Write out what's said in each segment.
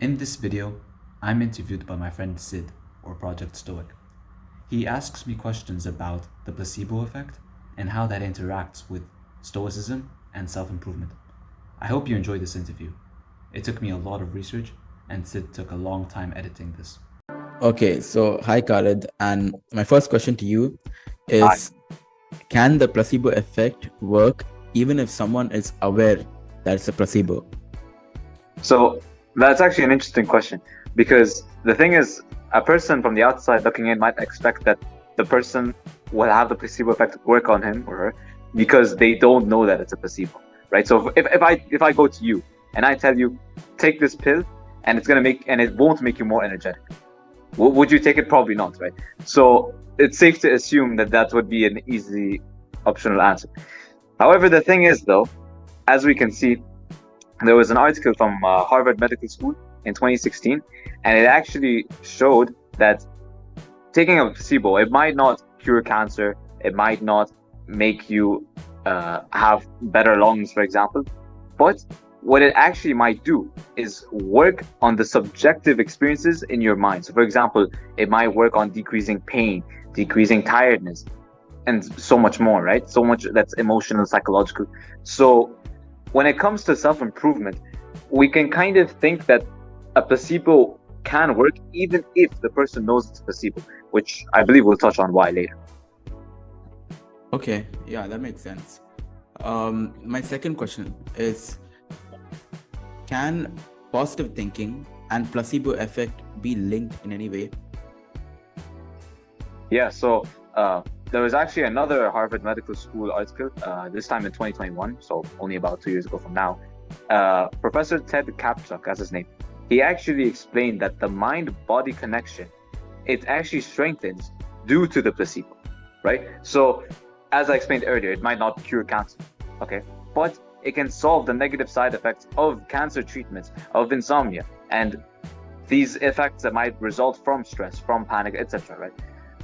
In this video, I'm interviewed by my friend Sid, or Project Stoic. He asks me questions about the placebo effect and how that interacts with Stoicism and self-improvement. I hope you enjoy this interview. It took me a lot of research, and Sid took a long time editing this. Okay, so hi Khalid, and my first question to you Hi. is, can the placebo effect work even if someone is aware that it's a placebo? So that's actually an interesting question because the thing is, a person from the outside looking in might expect that the person will have the placebo effect work on him or her because they don't know that it's a placebo, right? So if I go to you and I tell you take this pill and it won't make you more energetic, would you take it? Probably not, right? So it's safe to assume that that would be an easy optional answer. However, the thing is though, as we can see, there was an article from Harvard Medical School in 2016, and it actually showed that taking a placebo, it might not cure cancer, it might not make you have better lungs, for example, but what it actually might do is work on the subjective experiences in your mind. So, for example, it might work on decreasing pain, decreasing tiredness, and so much more, right? So much that's emotional, psychological. So, when it comes to self-improvement, we can kind of think that a placebo can work even if the person knows it's a placebo, which I believe we'll touch on why later. Okay, yeah, that makes sense. My second question is, can positive thinking and placebo effect be linked in any way? Yeah, so there was actually another Harvard Medical School article, this time in 2021, so only about 2 years ago from now. Professor Ted Kapchuk, as his name, he actually explained that the mind-body connection, it actually strengthens due to the placebo, right? So, as I explained earlier, it might not cure cancer, okay? But it can solve the negative side effects of cancer treatments, of insomnia, and these effects that might result from stress, from panic, etc., right?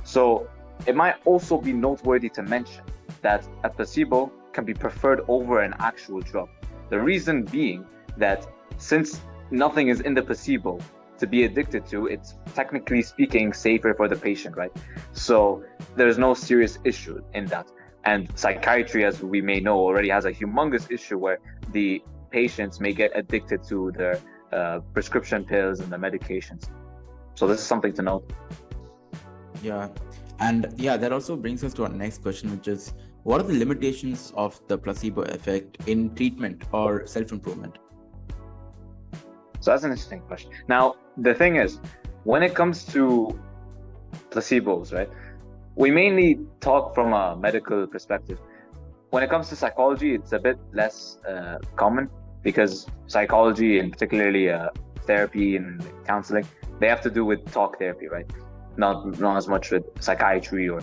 So it might also be noteworthy to mention that a placebo can be preferred over an actual drug. The reason being that since nothing is in the placebo to be addicted to, it's technically speaking safer for the patient, right? So there's no serious issue in that. And psychiatry, as we may know, already has a humongous issue where the patients may get addicted to their prescription pills and the medications. So this is something to note. Yeah, and yeah, that also brings us to our next question, which is, what are the limitations of the placebo effect in treatment or self-improvement? So that's an interesting question. Now, the thing is, when it comes to placebos, right, we mainly talk from a medical perspective. When it comes to psychology, it's a bit less common because psychology, and particularly therapy and counseling, they have to do with talk therapy, right? Not as much with psychiatry or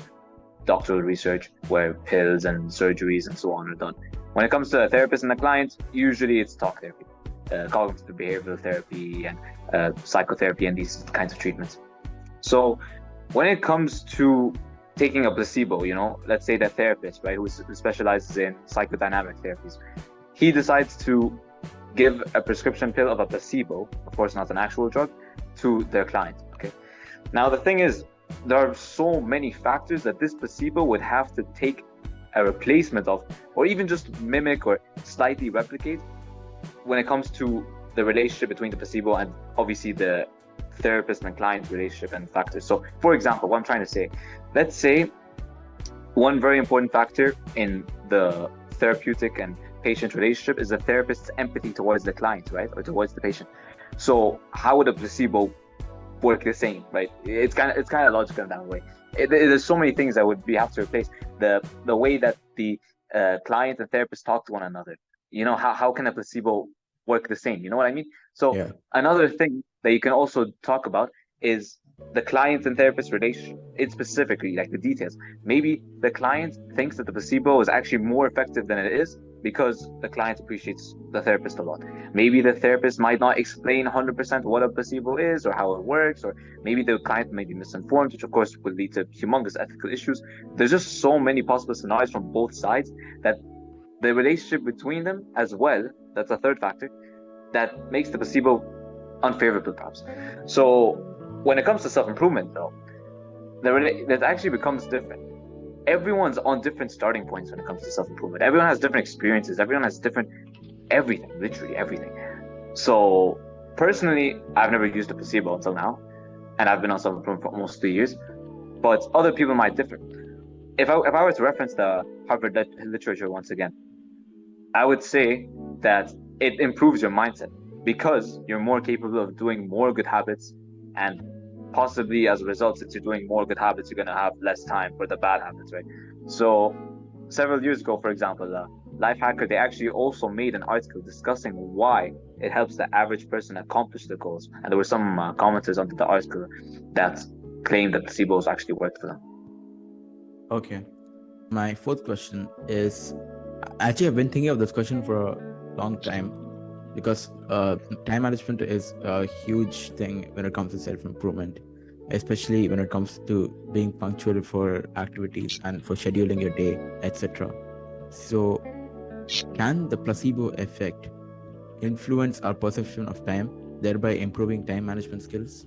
doctoral research where pills and surgeries and so on are done. When it comes to a therapist and a client, usually it's talk therapy, cognitive behavioral therapy, and psychotherapy, and these kinds of treatments. So when it comes to taking a placebo, let's say the therapist, right, who specializes in psychodynamic therapies, he decides to give a prescription pill of a placebo, of course not an actual drug, to their client. Okay. Now the thing is, there are so many factors that this placebo would have to take a replacement of, or even just mimic or slightly replicate when it comes to the relationship between the placebo and obviously the therapist and client relationship and factors. So, for example, what I'm trying to say, let's say one very important factor in the therapeutic and patient relationship is the therapist's empathy towards the client, right, or towards the patient. So, how would a placebo work the same, right? It's kind of logical in that way. There's so many things that we have to replace. The way that the client and therapist talk to one another. How can a placebo work the same? You know what I mean? So Yeah. another thing that you can also talk about is the client and therapist relationship. It's specifically like the details. Maybe the client thinks that the placebo is actually more effective than it is because the client appreciates the therapist a lot. Maybe the therapist might not explain 100% what a placebo is or how it works, or maybe the client may be misinformed, which of course would lead to humongous ethical issues. There's just so many possible scenarios from both sides that the relationship between them as well, that's a third factor, that makes the placebo unfavorable perhaps. So when it comes to self-improvement though, that actually becomes different. Everyone's on different starting points when it comes to self-improvement. Everyone has different experiences. Everyone has different everything, literally everything. So personally, I've never used a placebo until now, and I've been on self-improvement for almost 3 years. But other people might differ. If I were to reference the Harvard literature once again, I would say that it improves your mindset because you're more capable of doing more good habits, and possibly as a result, since you're doing more good habits, you're gonna have less time for the bad habits, right? So several years ago, for example, Lifehacker, they actually also made an article discussing why it helps the average person accomplish their goals. And there were some commenters under the article that claimed that placebos actually worked for them. Okay. My fourth question is, actually, I've been thinking of this question for a long time because time management is a huge thing when it comes to self-improvement, especially when it comes to being punctual for activities and for scheduling your day, etc. So, can the placebo effect influence our perception of time, thereby improving time management skills?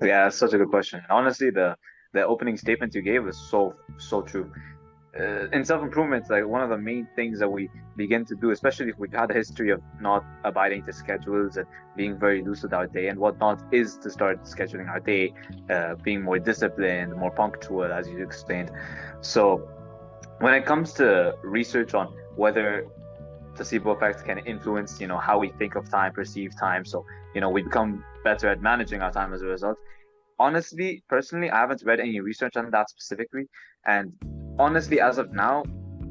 Yeah, that's such a good question. Honestly, the opening statement you gave is so true. In self-improvement, like one of the main things that we begin to do, especially if we've had a history of not abiding to schedules and being very loose with our day and whatnot, is to start scheduling our day, being more disciplined, more punctual, as you explained. So when it comes to research on whether placebo effect can influence, how we think of time, perceive time, so we become better at managing our time as a result. Honestly, personally, I haven't read any research on that specifically, and honestly, as of now,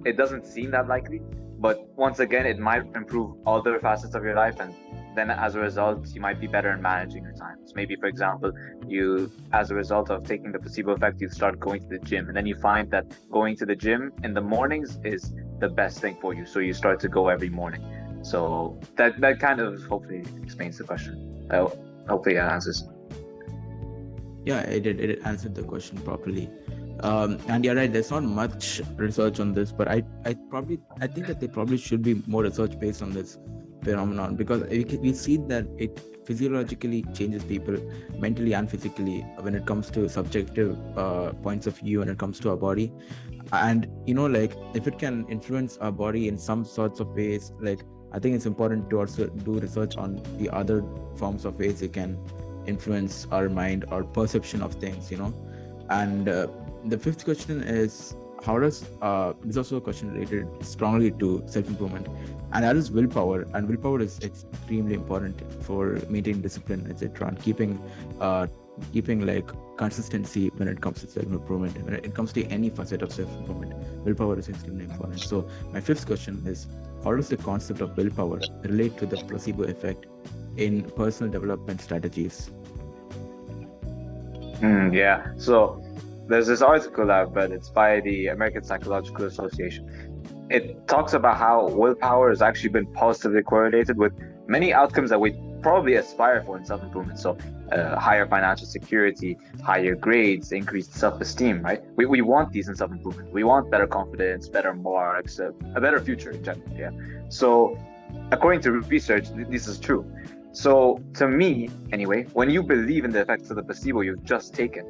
it doesn't seem that likely. But once again, it might improve other facets of your life, and then as a result, you might be better in managing your time. So maybe, for example, you, as a result of taking the placebo effect, you start going to the gym, and then you find that going to the gym in the mornings is the best thing for you. So you start to go every morning. So that kind of hopefully explains the question. Hopefully, that answers. Yeah, it answered the question properly. And you're right, there's not much research on this, but I think that there probably should be more research based on this phenomenon, because we see that it physiologically changes people mentally and physically when it comes to subjective points of view when it comes to our body. And like, if it can influence our body in some sorts of ways, like, I think it's important to also do research on the other forms of ways it can influence our mind or perception of things. And the fifth question is, how does this is also a question related strongly to self-improvement, and that is willpower. And willpower is extremely important for maintaining discipline, etc., and keeping like consistency when it comes to self-improvement. When it comes to any facet of self-improvement, willpower is extremely important. So my fifth question is, how does the concept of willpower relate to the placebo effect in personal development strategies? Yeah. So there's this article that I've read. It's by the American Psychological Association. It talks about how willpower has actually been positively correlated with many outcomes that we probably aspire for in self-improvement. So higher financial security, higher grades, increased self-esteem, right? We want these in self-improvement. We want better confidence, better marks, a better future in general. Yeah. So according to research, this is true. So to me, anyway, when you believe in the effects of the placebo you've just taken,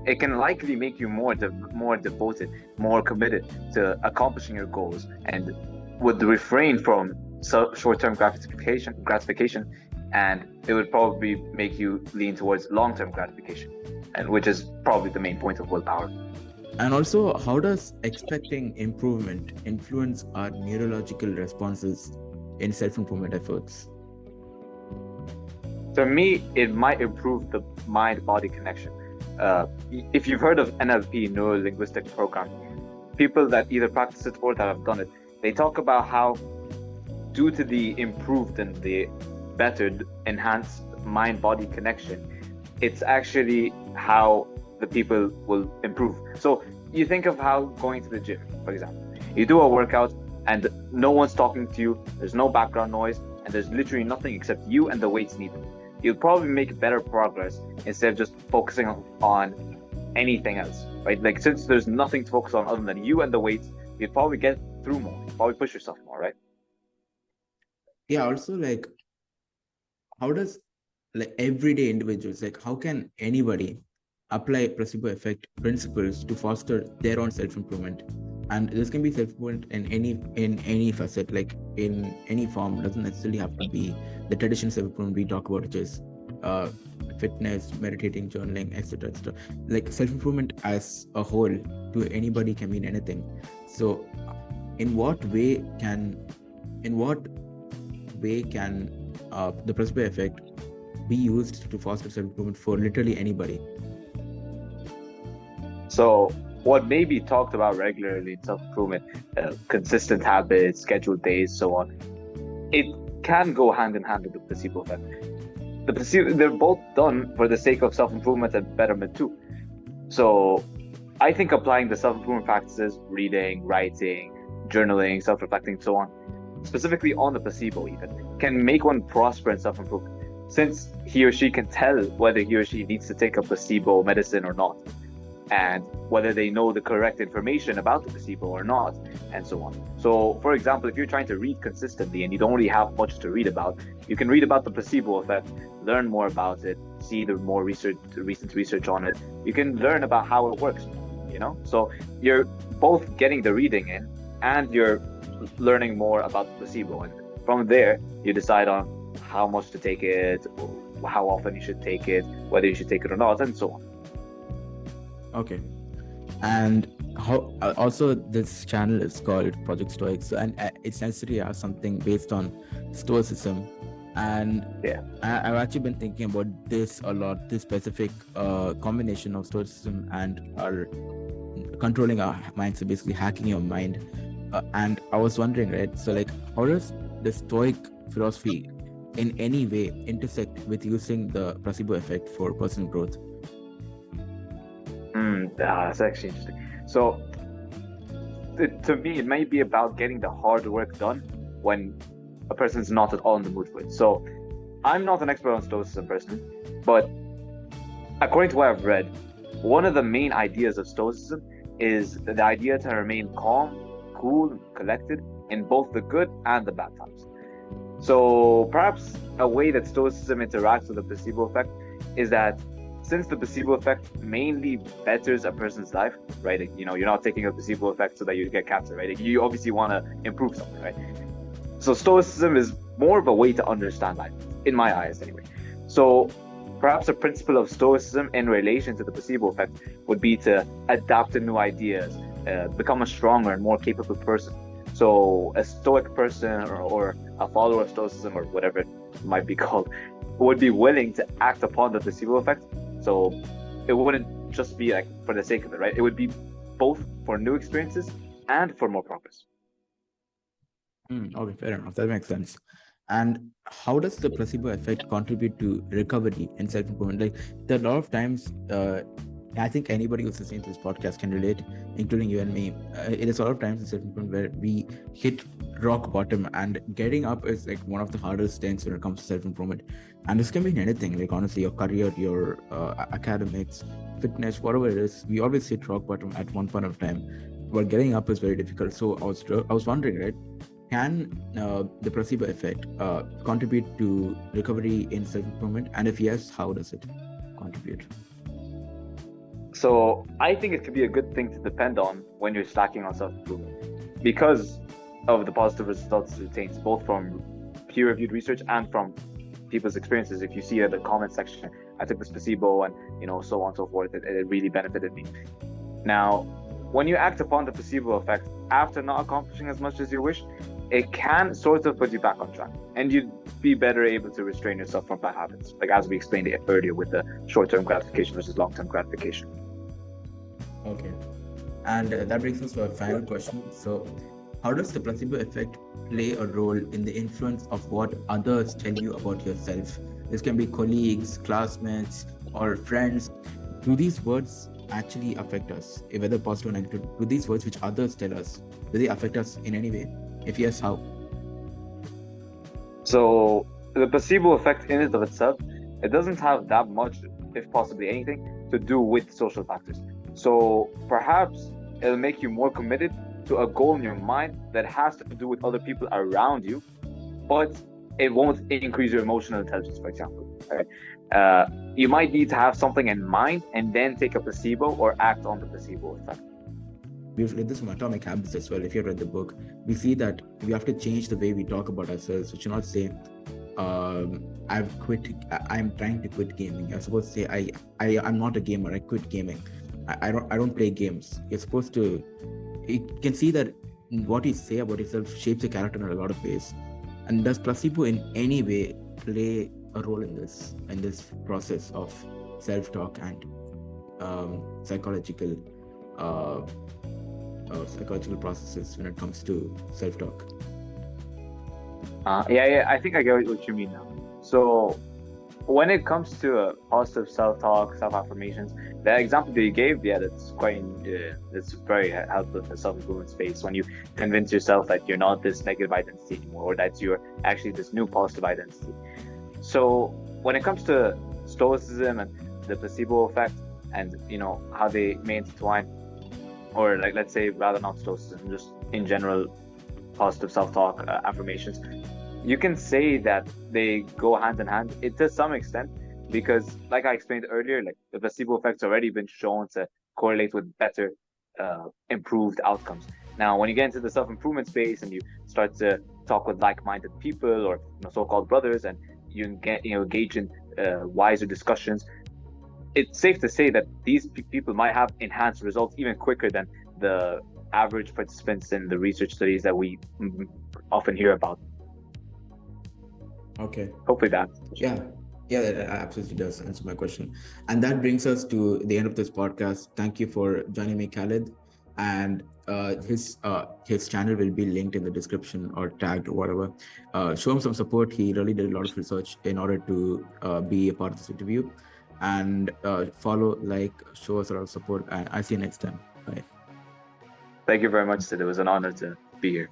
it can likely make you more devoted, more committed to accomplishing your goals, and would refrain from short-term gratification, and it would probably make you lean towards long-term gratification, and which is probably the main point of willpower. And also, how does expecting improvement influence our neurological responses in self-improvement efforts? For me, it might improve the mind-body connection. If you've heard of NLP, neuro-linguistic programming, people that either practice it or that have done it, they talk about how, due to the improved and the bettered, enhanced mind-body connection, it's actually how the people will improve. So you think of how going to the gym, for example, you do a workout and no one's talking to you, there's no background noise, and there's literally nothing except you and the weights needed. You'll probably make better progress instead of just focusing on anything else, right? Like, since there's nothing to focus on other than you and the weights, you'll probably get through more, you'll probably push yourself more, right? Yeah, also, like, how does like everyday individuals, like how can anybody apply placebo effect principles to foster their own self-improvement? And this can be self-improvement in any facet, like in any form. It doesn't necessarily have to be the traditional self-improvement we talk about, which is fitness, meditating, journaling, etc., etc. Like self-improvement as a whole to anybody can mean anything. So in what way can the placebo effect be used to foster self-improvement for literally anybody? So, what may be talked about regularly in self-improvement, consistent habits, scheduled days, so on, it can go hand in hand with the placebo effect. The placebo, they're both done for the sake of self-improvement and betterment too. So, I think applying the self-improvement practices, reading, writing, journaling, self-reflecting, so on, specifically on the placebo even, can make one prosper in self-improvement, since he or she can tell whether he or she needs to take a placebo medicine or not, and whether they know the correct information about the placebo or not, and so on. So, for example, if you're trying to read consistently and you don't really have much to read about, you can read about the placebo effect, learn more about it, see the more recent research on it. You can learn about how it works, So you're both getting the reading in and you're learning more about the placebo. And from there, you decide on how much to take it, how often you should take it, whether you should take it or not, and so on. Okay. And how also this channel is called Project Stoic, so, and it's necessary as something based on Stoicism. And Yeah. I've actually been thinking about this a lot, this specific combination of Stoicism and our controlling our minds, so basically hacking your mind. And I was wondering, right, so like how does the Stoic philosophy in any way intersect with using the placebo effect for personal growth? That's actually interesting. So, to me, it might be about getting the hard work done when a person's not at all in the mood for it. So, I'm not an expert on Stoicism personally, but according to what I've read, one of the main ideas of Stoicism is the idea to remain calm, cool, and collected in both the good and the bad times. So, perhaps a way that Stoicism interacts with the placebo effect is that since the placebo effect mainly betters a person's life, right? Like, you're not taking a placebo effect so that you get cancer, right? Like, you obviously want to improve something, right? So Stoicism is more of a way to understand life, in my eyes anyway. So perhaps a principle of Stoicism in relation to the placebo effect would be to adapt to new ideas, become a stronger and more capable person. So a Stoic person or a follower of Stoicism or whatever it might be called would be willing to act upon the placebo effect. So it wouldn't just be like for the sake of it, right? It would be both for new experiences and for more progress. Okay, fair enough. That makes sense. And how does the placebo effect contribute to recovery and self-improvement? Like there are a lot of times, I think anybody who's listening to this podcast can relate, including you and me. It is a lot of times in self-improvement where we hit rock bottom, and getting up is like one of the hardest things when it comes to self-improvement. And this can be in anything, like honestly, your career, your academics, fitness, whatever it is. We always hit rock bottom at one point of time, but getting up is very difficult. So I was wondering, right? Can the placebo effect contribute to recovery in self-improvement? And if yes, how does it contribute? So I think it could be a good thing to depend on when you're stacking on self-improvement because of the positive results it attains, both from peer-reviewed research and from people's experiences. If you see at the comment section, I took this placebo and so on and so forth, it really benefited me. Now, when you act upon the placebo effect after not accomplishing as much as you wish, it can sort of put you back on track, and you'd be better able to restrain yourself from bad habits, like as we explained it earlier with the short-term gratification versus long-term gratification. Okay, and that brings us to our final question. So, how does the placebo effect play a role in the influence of what others tell you about yourself? This can be colleagues, classmates, or friends. Do these words actually affect us, whether positive or negative? Do these words which others tell us, do they affect us in any way? If yes, how? So the placebo effect in and of itself, it doesn't have that much, if possibly anything, to do with social factors. So perhaps it'll make you more committed to a goal in your mind that has to do with other people around you, but it won't increase your emotional intelligence, for example. Right? You might need to have something in mind and then take a placebo or act on the placebo effect. We've read this from Atomic Habits as well. If you read the book, we see that we have to change the way we talk about ourselves. We should not say, I'm trying to quit gaming. You're supposed to say, I'm not a gamer, I quit gaming. I don't play games. You're supposed to, you can see that what you say about yourself shapes your character in a lot of ways. And does placebo in any way play a role in this process of self-talk and psychological processes when it comes to self-talk? Yeah, I think I get what you mean now. So when it comes to positive self-talk, self-affirmations, the example that you gave, yeah, that's that's very helpful in the self-improvement space. When you convince yourself that you're not this negative identity anymore, or that you're actually this new positive identity. So when it comes to Stoicism and the placebo effect, and how they may intertwine, or like, let's say, rather not Stoicism, just in general, positive self-talk, affirmations, you can say that they go hand in hand to some extent, because like I explained earlier, like the placebo effect's already been shown to correlate with better improved outcomes. Now when you get into the self-improvement space and you start to talk with like-minded people, or so-called brothers, and you get engage in wiser discussions, it's safe to say that these people might have enhanced results even quicker than the average participants in the research studies that we often hear about. Okay. Hopefully that. Yeah, that absolutely does answer my question. And that brings us to the end of this podcast. Thank you for joining me, Khalid. And his channel will be linked in the description or tagged or whatever. Show him some support. He really did a lot of research in order to be a part of this interview. And follow, show us a lot of support. And I'll see you next time. Bye. Thank you very much, Sid. It was an honor to be here.